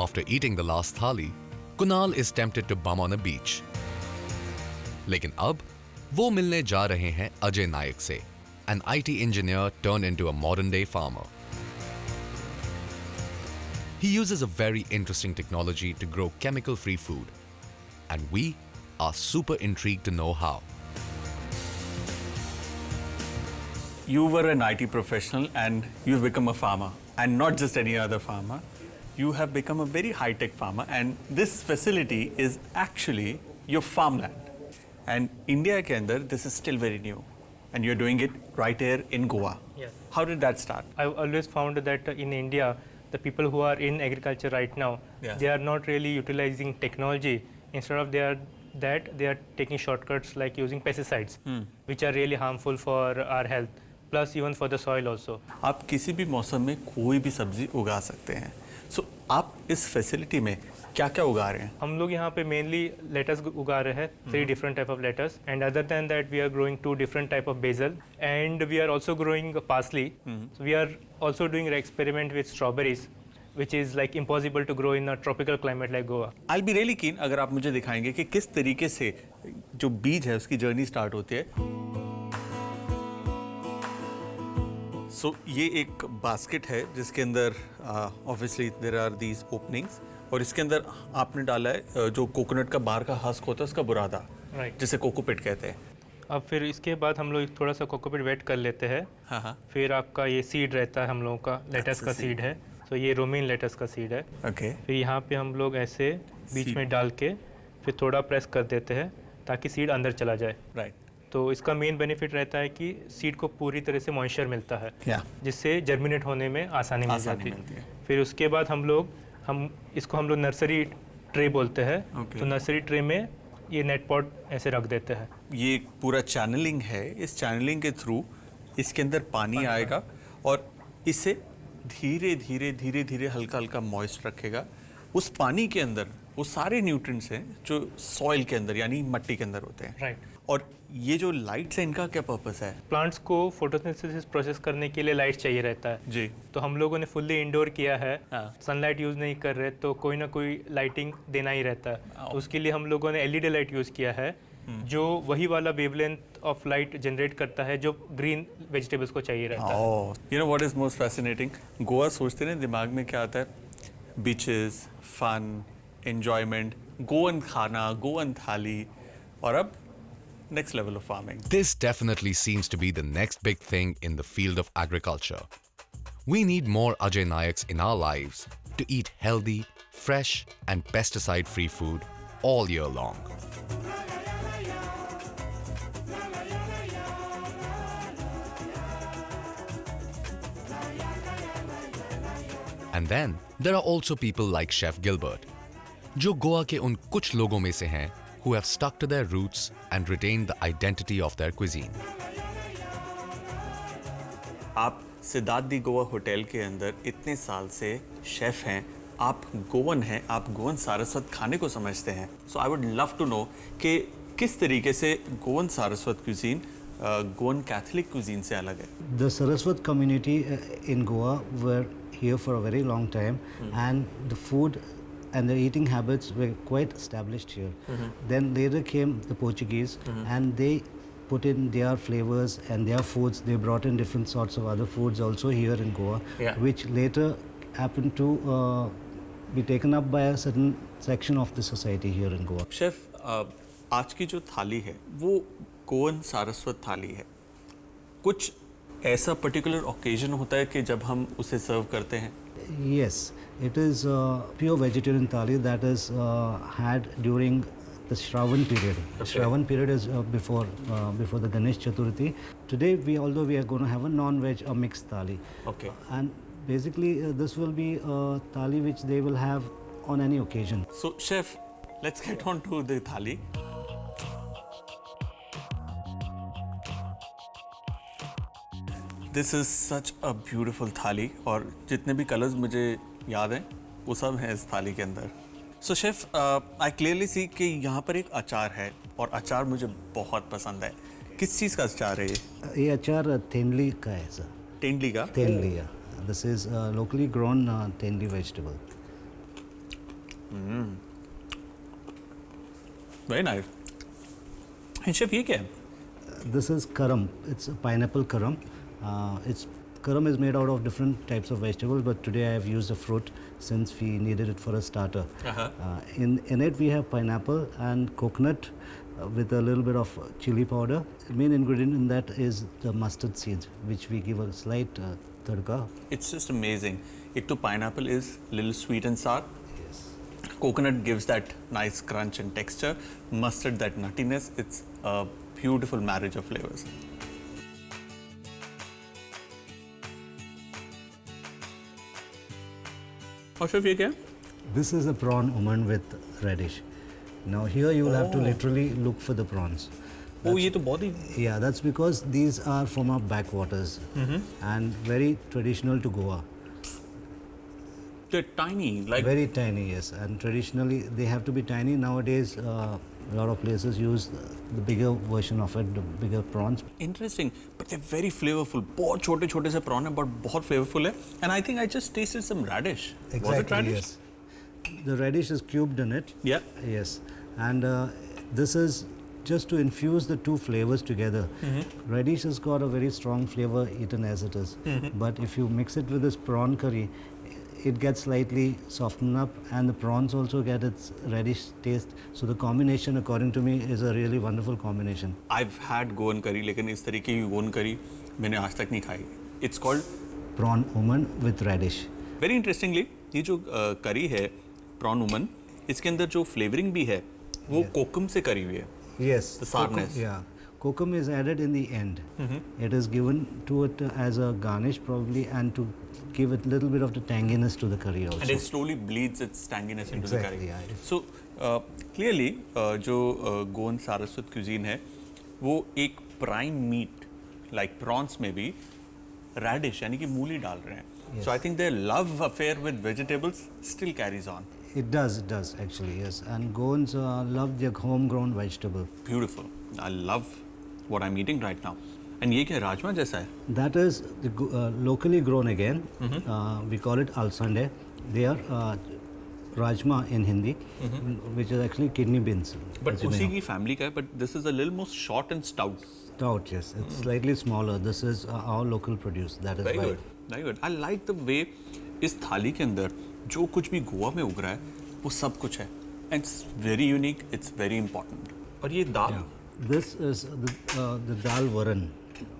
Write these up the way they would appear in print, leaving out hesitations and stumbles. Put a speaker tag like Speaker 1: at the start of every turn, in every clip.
Speaker 1: after eating the last thali, Kunal is tempted to bum on a beach. लेकिन अब वो मिलने जा रहे हैं अजय नायक से, an IT engineer turned into a modern-day farmer. He uses a very interesting technology to grow chemical-free food, and we are super intrigued to know how.
Speaker 2: You were an IT professional and you've become a farmer, and not just any other farmer. You have become a very high-tech farmer, and this facility is actually your farmland. And India ke andar, this is still very new, and you're doing it right here in Goa.
Speaker 3: Yes.
Speaker 2: How did that start?
Speaker 3: I've always found that in India, the people who are in agriculture right now,
Speaker 2: Yeah.
Speaker 3: they are not really utilizing technology. Instead of they are taking shortcuts like using pesticides, which are really harmful for our health, plus even for the soil also.
Speaker 2: आप किसी भी मौसम में कोई भी सब्जी उगा सकते हैं. So आप इस फैसिलिटी में क्या क्या उगा रहे हैं?
Speaker 3: हम लोग यहाँ पे मेनली लेटस उगा रहे हैं, 3 different type of lettuce, and other than that we are growing 2 different type of basil, and we are also growing parsley. So we are also doing an experiment with strawberries, which is like impossible to grow in a tropical climate like Goa.
Speaker 2: I'll be really keen अगर आप मुझे दिखाएंगे कि किस तरीके से जो बीज है उसकी जर्नी स्टार्ट होती है. सो ये एक बास्केट है जिसके अंदर obviously there are these openings, और इसके अंदर आपने डाला है जो कोकोनट का बाहर का हस्क होता है उसका बुरादा,
Speaker 3: Right.
Speaker 2: जिसे कोकोपिट कहते हैं.
Speaker 3: अब फिर इसके बाद हम लोग थोड़ा सा कोकोपीट वेट कर लेते हैं.
Speaker 2: हाँ.
Speaker 3: फिर आपका ये सीड रहता है हम लोगों का, लेटस का सीड है. तो ये रोमेन लेटस का सीड है.
Speaker 2: ओके.
Speaker 3: फिर यहाँ पे हम लोग ऐसे बीच
Speaker 2: Seed.
Speaker 3: में डाल के फिर थोड़ा प्रेस कर देते हैं ताकि सीड अंदर चला जाए.
Speaker 2: राइट.
Speaker 3: तो इसका मेन बेनिफिट रहता है कि सीड को पूरी तरह से मॉइस्चर मिलता है,
Speaker 2: या
Speaker 3: जिससे जर्मिनेट होने में आसानी मिल जाती
Speaker 2: मिलती
Speaker 3: है.
Speaker 2: है.
Speaker 3: फिर उसके बाद हम इसको हम लोग नर्सरी ट्रे बोलते हैं.
Speaker 2: Okay.
Speaker 3: तो नर्सरी ट्रे में ये नेट पॉट ऐसे रख देते हैं.
Speaker 2: ये एक पूरा चैनलिंग है. इस चैनलिंग के थ्रू इसके अंदर पानी आएगा और इसे धीरे धीरे धीरे धीरे हल्का हल्का मॉइस्ट रखेगा. उस पानी के अंदर वो सारे न्यूट्रिएंट्स हैं जो सॉइल के अंदर यानी मिट्टी के अंदर होते हैं.
Speaker 3: राइट.
Speaker 2: और ये जो लाइट्स है इनका क्या पर्पस है?
Speaker 3: प्लांट्स को फोटोसिंथेसिस प्रोसेस करने के लिए लाइट चाहिए रहता है.
Speaker 2: जी.
Speaker 3: तो हम लोगों ने फुल्ली इंडोर किया है.
Speaker 2: हाँ.
Speaker 3: सनलाइट यूज़ नहीं कर रहे तो कोई ना कोई लाइटिंग देना ही रहता है. तो उसके लिए हम लोगों ने एलईडी लाइट यूज़ किया है, जो वही वाला वेवलेंथ ऑफ लाइट जनरेट करता है जो ग्रीन वेजिटेबल्स को चाहिए रहता है.
Speaker 2: You know what is most fascinating? Goa सोचते हैं दिमाग में क्या आता है? बीचेस, फन, एंजॉयमेंट, गोवन खाना, गोवन थाली, और अब next level of farming.
Speaker 1: This definitely seems to be the next big thing in the field of agriculture. We need more Ajay Nayaks in our lives to eat healthy, fresh and pesticide-free food all year long. And then there are also people like Chef Gilbert, जो गोवा के उन कुछ लोगों में से हैं who have stuck to their roots and retained the identity of their cuisine.
Speaker 2: आप सिद्धार्थ दी Goa hotel के अंदर इतने साल से शेफ हैं, आप गोवन हैं, आप गोवन सारस्वत खाने को समझते हैं. So I would love to know कि किस तरीके से Goan Saraswat cuisine Goan Catholic cuisine से अलग है.
Speaker 4: The Saraswat community in Goa were here for a very long time, and the food and the eating habits were quite established here. Then later came the Portuguese, and they put in their flavors and their foods. They brought in different sorts of other foods also here in Goa,
Speaker 2: Yeah.
Speaker 4: which later happened to be taken up by a certain section of the society here in Goa.
Speaker 2: Chef, आज की जो थाली है वो गोवन सारस्वत थाली है. कुछ ऐसा पर्टिकुलर ओकेजन होता है कि जब हम उसे सर्व करते हैं?
Speaker 4: Yes, it is pure vegetarian thali that is had during the Shravan period.
Speaker 2: Okay.
Speaker 4: Shravan period is before the Ganesh Chaturthi. Today, although we are going to have a non-veg, a mixed thali.
Speaker 2: Okay.
Speaker 4: And basically, this will be a thali which they will have on any occasion.
Speaker 2: So, chef, let's get on to the thali. This is such a beautiful थाली, और जितने भी colours मुझे याद हैं वो सब हैं इस थाली के अंदर. सो शेफ, आई क्लियरली सी कि यहाँ पर एक अचार है, और अचार मुझे बहुत पसंद है. किस चीज़ का अचार है ये?
Speaker 4: ये अचार तेंदली का है सर.
Speaker 2: तेंदली का?
Speaker 4: तेंदली, yeah. This is locally grown तेंदली vegetable.
Speaker 2: Very nice. And chef ये क्या है?
Speaker 4: This is karam. It's a pineapple karam. Karam is made out of different types of vegetables, but today I have used a fruit since we needed it for a starter. In it we have pineapple and coconut with a little bit of chili powder. The main ingredient in that is the mustard seeds, which we give a slight tadka.
Speaker 2: It's just amazing. एक तो pineapple is little sweet and sour.
Speaker 4: Yes.
Speaker 2: Coconut gives that nice crunch and texture. Mustard that nuttiness. It's a beautiful marriage of flavors. और chef ये क्या है?
Speaker 4: This is a prawn umman with radish. Now here you will have to literally look for the prawns.
Speaker 2: ओ ये तो बहुत ही
Speaker 4: Yeah, that's because these are from our backwaters and very traditional to Goa.
Speaker 2: they're tiny, like
Speaker 4: Very tiny, yes. And traditionally they have to be tiny. Nowadays, a lot of places use the bigger version of it, the bigger prawns.
Speaker 2: interesting, but they're very flavorful. बहुत छोटे छोटे से prawn है, but बहुत flavorful है. And I think I just tasted some radish. Was it radish?
Speaker 4: Yes. The radish is cubed in it.
Speaker 2: Yeah.
Speaker 4: Yes. And this is just to infuse the two flavors together. Radish has got a very strong flavor eaten as it is. But if you mix it with this prawn curry, it gets slightly softened up and the prawns also get its radish taste. So the combination, according to me, is a really wonderful combination.
Speaker 2: I've had Goan curry, लेकिन इस तरीके की Goan curry मैंने आज तक नहीं खाई. It's called
Speaker 4: Prawn umman with radish.
Speaker 2: very interestingly, ये जो करी है prawn umman, इसके अंदर जो फ्लेवरिंग भी है वो कोकम से करी हुई है.
Speaker 4: Yes.
Speaker 2: The sourness.
Speaker 4: Yeah. Kokum is added in the end. It is given to it as a garnish probably and to give it a little bit of the tanginess to the curry also.
Speaker 2: And it slowly bleeds its tanginess into the
Speaker 4: Exactly,
Speaker 2: curry.
Speaker 4: yeah.
Speaker 2: So clearly जो Goan Saraswat cuisine है वो एक prime meat like prawns में भी radish यानी कि मूली डाल रहे हैं.
Speaker 4: Yes.
Speaker 2: So I think their love affair with vegetables still carries on.
Speaker 4: It does actually, yes. And Goans love their homegrown vegetable.
Speaker 2: Beautiful. I love what I'm eating right now. And ये क्या है, राजमा जैसा है?
Speaker 4: That is locally grown again. We call it alsande. They are rajma in Hindi, which is actually kidney beans.
Speaker 2: But
Speaker 4: as you may
Speaker 2: उसी
Speaker 4: know.
Speaker 2: की family का है, but this is a little more short and stout.
Speaker 4: Stout, yes. It's slightly smaller. This is our local produce. That is
Speaker 2: Very
Speaker 4: why.
Speaker 2: good, very good. I like the way इस थाली के अंदर जो कुछ भी गोवा में उग रहा है वो सब कुछ है. And it's very unique. It's very important. और ये दाल
Speaker 4: Yeah. This is the dal varan,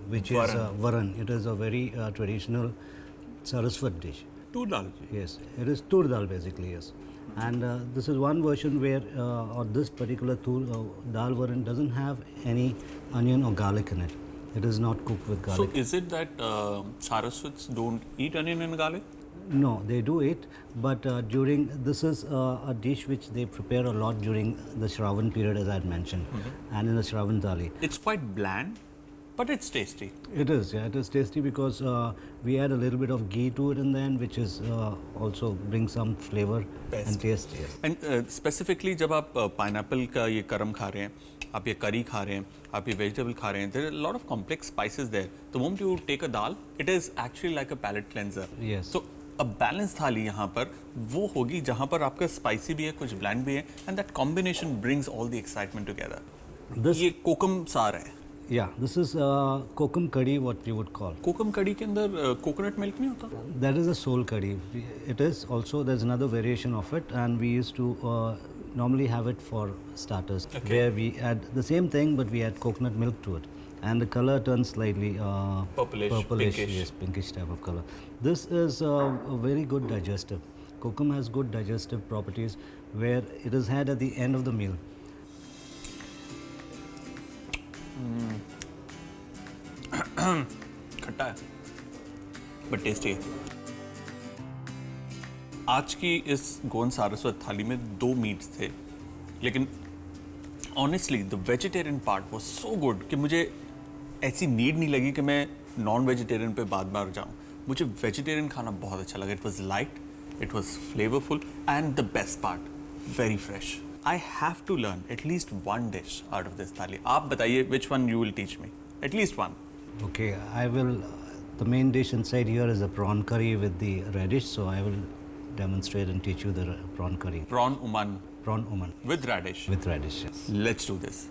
Speaker 4: which is varan. It is a very traditional Saraswat dish.
Speaker 2: टू dal.
Speaker 4: Yes, it is tur dal basically, yes. And this is one version where, or this particular dal varan doesn't have any onion or garlic in it. It is not cooked with
Speaker 2: So
Speaker 4: garlic.
Speaker 2: is it that Saraswats don't eat onion and garlic?
Speaker 4: No, they do it, but this is a dish which they prepare a lot during the Shravan period, as I had mentioned, and in the Shravan Thali.
Speaker 2: It's quite bland, but it's tasty.
Speaker 4: It is, yeah, it is tasty because we add a little bit of ghee to it in the end, which is also brings some flavor and taste. Yes.
Speaker 2: And specifically जब आप pineapple का ये करम खा रहे हैं, आप ये करी खा रहे हैं, आप ये vegetable खा रहे हैं, there are a lot of complex spices there. The moment you take a dal, it is actually like a palate cleanser.
Speaker 4: Yes.
Speaker 2: So a balanced थाली यहाँ पर वो होगी जहाँ पर आपका spicy भी है, कुछ bland भी है, and that combination brings all the excitement together.
Speaker 4: This,
Speaker 2: ये कोकम सार है.
Speaker 4: yeah, this is kokum curry, what we would call.
Speaker 2: कोकम कड़ी के अंदर कोकोनट मिल्क नहीं होता?
Speaker 4: That is a soul curry. It is also, there's another variation of it, and we used to normally have it for starters, where we add the same thing, but we add coconut milk to it. And the color turns slightly
Speaker 2: Purplish, pinkish.
Speaker 4: Yes, pinkish type of color. This is a very good digestive. Kokum has good digestive properties, where it is had at the end of the meal.
Speaker 2: खट्टा है but tasty है. आज की इस गोवन सारस्वत थाली में 2 meets थे, लेकिन honestly the vegetarian part was so good कि मुझे ऐसी नीड नहीं लगी कि मैं नॉन वेजिटेरियन पे बार जाऊं. मुझे वेजिटेरियन खाना बहुत अच्छा लगा. It was light, it was flavourful, and the best part, very fresh. I have to learn at least one dish out of this thali. आप बताइए which one you will teach me, at least one.
Speaker 4: Okay, I will. The main dish inside here is a prawn curry with the radish, so I will demonstrate and teach you the prawn curry.
Speaker 2: Prawn Oman
Speaker 4: Prawn Oman
Speaker 2: with radish.
Speaker 4: with radish. Yes.
Speaker 2: Let's do this.